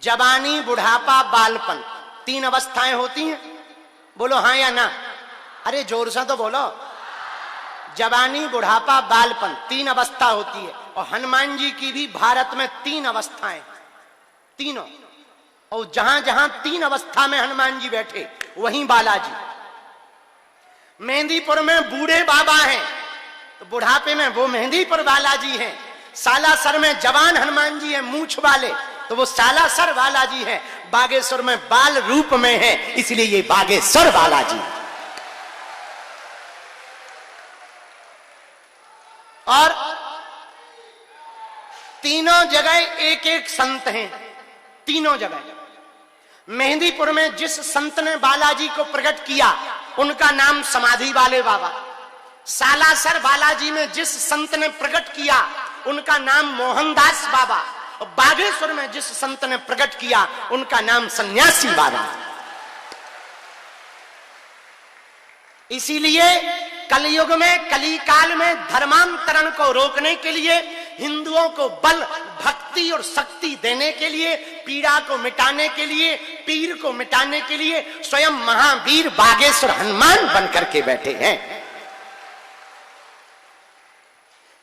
जवानी, बुढ़ापा, बालपन, 3 अवस्थाएं होती हैं। बोलो हाँ या ना? अरे जोर से तो बोलो। जवानी, बुढ़ापा, बालपन, 3 अवस्था होती है। और हनुमान जी की भी भारत में 3 अवस्थाएं, तीनों। और जहां जहां 3 अवस्था में हनुमान जी बैठे वहीं बालाजी। मेहंदीपुर में बूढ़े बाबा हैं तो बुढ़ापे में वो मेहंदीपुर बालाजी हैं। सालासर में जवान हनुमान जी हैं मूंछ वाले तो वो सालासर बालाजी हैं। बागेश्वर में बाल रूप में है इसलिए ये बागेश्वर बालाजी। और तीनों जगह एक एक संत हैं, तीनों जगह। मेहंदीपुर में जिस संत ने बालाजी को प्रकट किया उनका नाम समाधि वाले बाबा। सालासर बालाजी में जिस संत ने प्रकट किया उनका नाम मोहनदास बाबा। और बागेश्वर में जिस संत ने प्रकट किया उनका नाम सन्यासी बाबा। इसीलिए कलयुग में, कली काल में धर्मांतरण को रोकने के लिए, हिंदुओं को बल, भक्ति और शक्ति देने के लिए, पीड़ा को मिटाने के लिए, पीर को मिटाने के लिए स्वयं महावीर बागेश्वर हनुमान बनकर के बैठे हैं।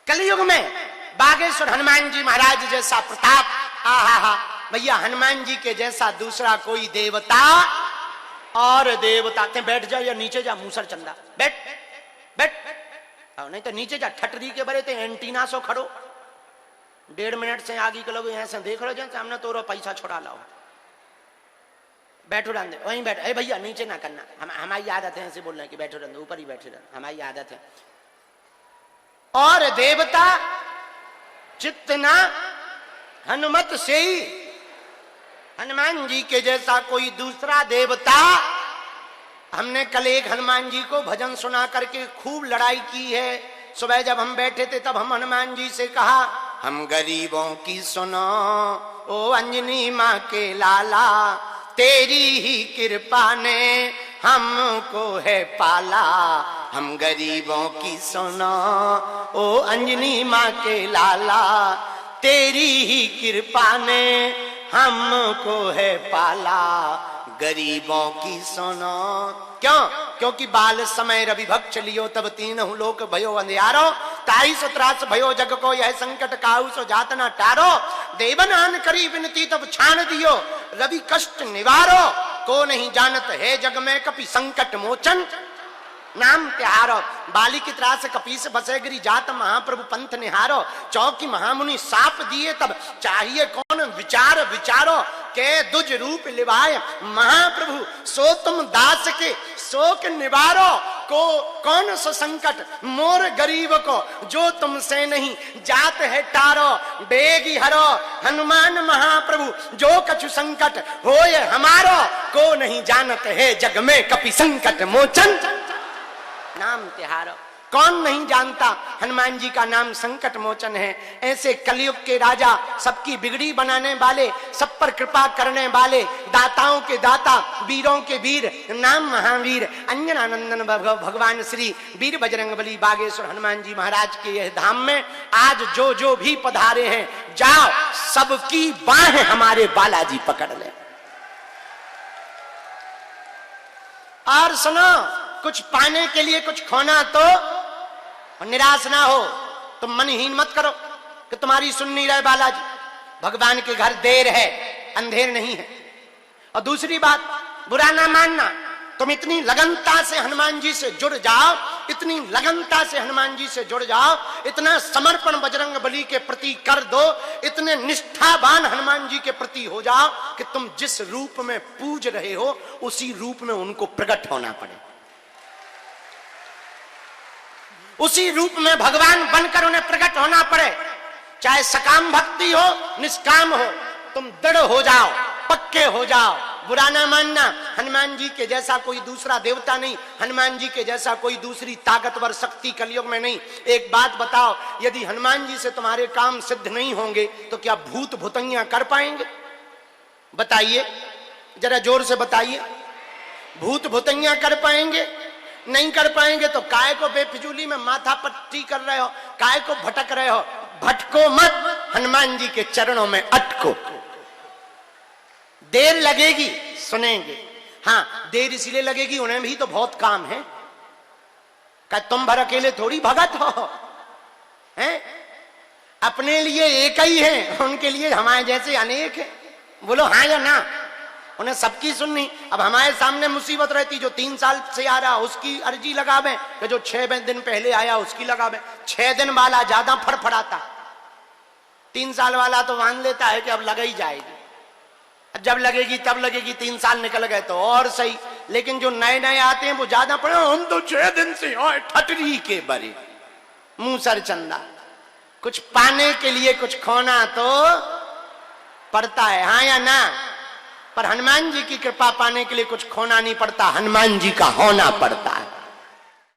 कलयुग में बागेश्वर हनुमान जी महाराज जैसा प्रताप, आहा भैया, हनुमान जी के जैसा दूसरा कोई देवता और देवता। बैठ जा या नीचे जा मूसर चंदा, बैठ बैठ, नहीं तो नीचे जा, ठटरी के बड़े थे एंटीना सो खड़ो। 1.5 मिनट से आगे के लोग ऐसे देख लो जैसे हमने तोरो पैसा छोड़ा लाओ। बैठो रहने, वहीं बैठ। अरे भैया नीचे ना करना, हमारी आदत है ऐसे बोलने की, बैठो रहने, ऊपर ही बैठे रहना, हमारी आदत है। और देवता चित्तना हनुमत से ही, हनुमान जी के जैसा कोई दूसरा देवता। हमने कल एक हनुमान जी को भजन सुना करके खूब लड़ाई की है। सुबह जब हम बैठे थे तब हम हनुमान जी से कहा, हम गरीबों की सुनो ओ अंजनी माँ के लाला, तेरी ही कृपा ने हमको है पाला। हम गरीबों की सुनो ओ अंजनी माँ के लाला, तेरी ही कृपा ने हमको है पाला। गरीबों की सुनो, क्यों? क्योंकि बाल समय रवि भक्ष लियो तब 3 लोक भयो अंधियारो, 23 त्रास भयो जग को यह संकट काहू सो जात न टारो। देवनान करी विनती तब छान दियो, रवि कष्ट निवारो। को नहीं जानत है जग में कपि संकट मोचन, नाम त्यारो। बाली की त्रास कपीस बसे गिरी जात महाप्रभु पंथ निहारो। चौकी महामुनि साप दिए तब चाहिए कौन विचार विचारो। के दुज रूप लिवाए महाप्रभु सो तुम दास के शोक निवारो। को कौन सो संकट मोर गरीब को जो तुमसे नहीं जात है टारो। बेगी हरो हनुमान महाप्रभु जो कछु संकट होय हमारो। को नहीं जानत है जग में कपि संकट मोचन, नाम तिहारो। कौन नहीं जानता हनुमान जी का नाम संकट मोचन है। ऐसे कलयुग के राजा, सबकी बिगड़ी बनाने वाले, सब पर कृपा करने वाले, दाताओं के दाता, वीरों के वीर, नाम महावीर अंजनानंदन भगवान श्री वीर बजरंगबली बागेश्वर हनुमान जी महाराज के यह धाम में आज जो जो भी पधारे हैं, जाओ सबकी बाहें हमारे बालाजी पकड़ ले। और सुनो, कुछ पाने के लिए कुछ खोना तो निराश ना हो। तुम मनहीन मत करो कि तुम्हारी सुन नहीं रहे बालाजी। भगवान के घर देर है, अंधेर नहीं है। और दूसरी बात, बुरा ना मानना, तुम इतनी लगनता से हनुमान जी से जुड़ जाओ, इतनी लगनता से हनुमान जी से जुड़ जाओ, इतना समर्पण बजरंगबली के प्रति कर दो, इतने निष्ठावान हनुमान जी के प्रति हो जाओ कि तुम जिस रूप में पूज रहे हो उसी रूप में उनको प्रकट होना पड़े, उसी रूप में भगवान बनकर उन्हें प्रकट होना पड़े। चाहे सकाम भक्ति हो निष्काम हो, तुम दृढ़ हो जाओ, पक्के हो जाओ। बुरा ना मानना, हनुमान जी के जैसा कोई दूसरा देवता नहीं, हनुमान जी के जैसा कोई दूसरी ताकतवर शक्ति कलयुग में नहीं। एक बात बताओ, यदि हनुमान जी से तुम्हारे काम सिद्ध नहीं होंगे तो क्या भूत भुतैया कर पाएंगे? बताइए, जरा जोर से बताइए। भूत भुतैया कर पाएंगे? नहीं कर पाएंगे। तो काय को बेफिजूली में माथा पट्टी कर रहे हो, काय को भटक रहे हो? भटको मत, हनुमान जी के चरणों में अटको। देर लगेगी, सुनेंगे। हाँ, देर इसलिए लगेगी, उन्हें भी तो बहुत काम है। क्या तुम भर अकेले थोड़ी भगत हो, हैं? अपने लिए एक ही है, उनके लिए हमारे जैसे अनेक है। बोलो हाँ या ना? उन्हें सबकी सुननी। अब हमारे सामने मुसीबत रहती, जो 3 साल से आ रहा उसकी अर्जी लगावे, तो जो 6 दिन पहले आया उसकी लगावे। 6 दिन वाला ज्यादा फड़फड़ाता, 3 साल वाला तो मान लेता है कि अब लग ही जाएगी, जब लगेगी तब लगेगी, 3 साल निकल गए तो और सही। लेकिन जो नए नए आते हैं वो ज्यादा पड़े, हम तो 6 दिन से और ठटरी के बरे, मुंह सर चंदा। कुछ पाने के लिए कुछ खोना तो पड़ता है, हाँ या ना? पर हनुमान जी की कृपा पाने के लिए कुछ खोना नहीं पड़ता, हनुमान जी का होना पड़ता है।